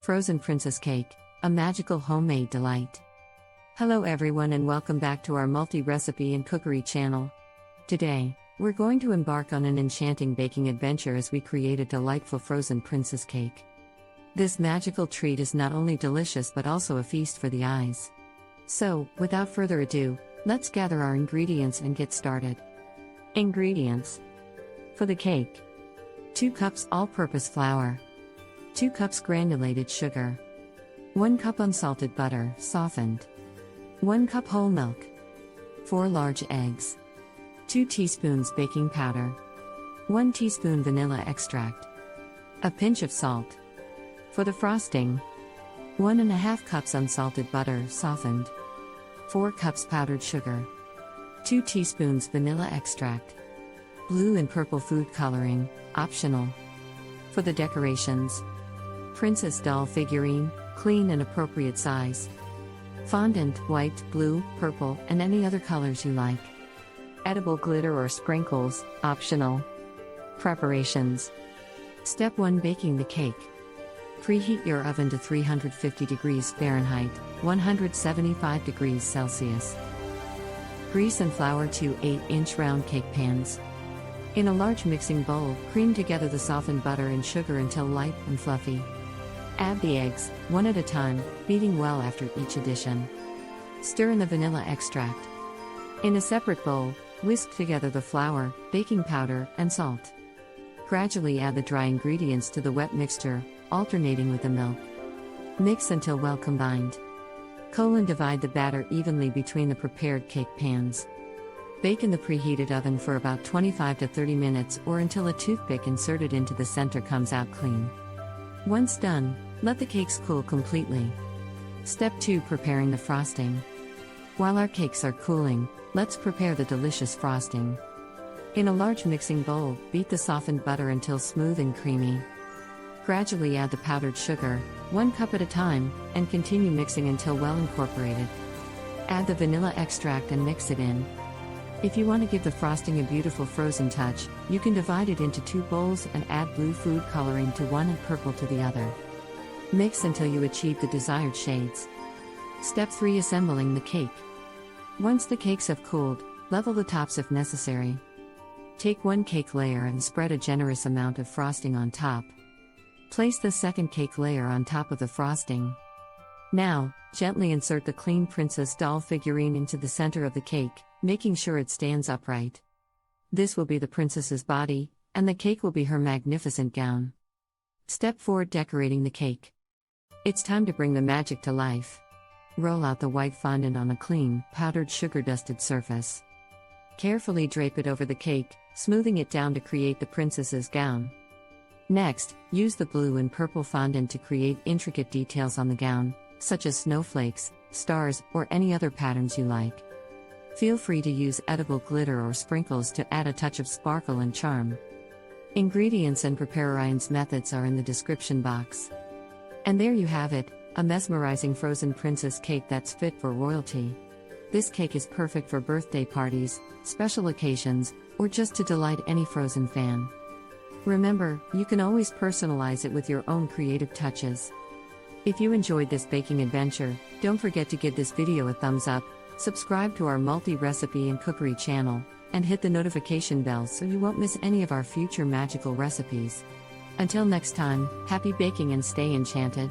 Frozen Princess Cake, a magical homemade delight. Hello everyone and welcome back to our multi-recipe and cookery channel. Today, we're going to embark on an enchanting baking adventure as we create a delightful frozen princess cake. This magical treat is not only delicious but also a feast for the eyes. So, without further ado, let's gather our ingredients and get started. Ingredients. For the cake: 2 cups all-purpose flour, 2 cups granulated sugar, 1 cup unsalted butter, softened, 1 cup whole milk, 4 large eggs, 2 teaspoons baking powder, 1 teaspoon vanilla extract, a pinch of salt. For the frosting: 1½ cups unsalted butter, softened, 4 cups powdered sugar, 2 teaspoons vanilla extract, blue and purple food coloring, optional. For the decorations: princess doll figurine, clean and appropriate size, fondant, white, blue, purple, and any other colors you like. Edible glitter or sprinkles, optional. Preparations. Step 1: Baking the cake. Preheat your oven to 350 degrees Fahrenheit, 175 degrees Celsius. Grease and flour 2 8-inch round cake pans. In a large mixing bowl, cream together the softened butter and sugar until light and fluffy. Add the eggs, one at a time, beating well after each addition. Stir in the vanilla extract. In a separate bowl, whisk together the flour, baking powder, and salt. Gradually add the dry ingredients to the wet mixture, alternating with the milk. Mix until well combined. Divide the batter evenly between the prepared cake pans. Bake in the preheated oven for about 25 to 30 minutes or until a toothpick inserted into the center comes out clean. Once done, let the cakes cool completely. Step 2: Preparing the frosting. While our cakes are cooling, let's prepare the delicious frosting. In a large mixing bowl, beat the softened butter until smooth and creamy. Gradually add the powdered sugar, 1 cup at a time, and continue mixing until well incorporated. Add the vanilla extract and mix it in. If you want to give the frosting a beautiful frozen touch, you can divide it into 2 bowls and add blue food coloring to one and purple to the other. Mix until you achieve the desired shades. Step 3: Assembling the cake. Once the cakes have cooled, level the tops if necessary. Take 1 cake layer and spread a generous amount of frosting on top. Place the second cake layer on top of the frosting. Now, gently insert the clean princess doll figurine into the center of the cake, making sure it stands upright. This will be the princess's body, and the cake will be her magnificent gown. Step 4: Decorating the cake. It's time to bring the magic to life. Roll out the white fondant on a clean, powdered sugar-dusted surface. Carefully drape it over the cake, smoothing it down to create the princess's gown. Next, use the blue and purple fondant to create intricate details on the gown, such as snowflakes, stars, or any other patterns you like. Feel free to use edible glitter or sprinkles to add a touch of sparkle and charm. Ingredients and preparations methods are in the description box. And there you have it, a mesmerizing frozen princess cake that's fit for royalty. This cake is perfect for birthday parties, special occasions, or just to delight any frozen fan. Remember, you can always personalize it with your own creative touches. If you enjoyed this baking adventure, don't forget to give this video a thumbs up, subscribe to our multi-recipe and cookery channel, and hit the notification bell so you won't miss any of our future magical recipes. Until next time, happy baking and stay enchanted.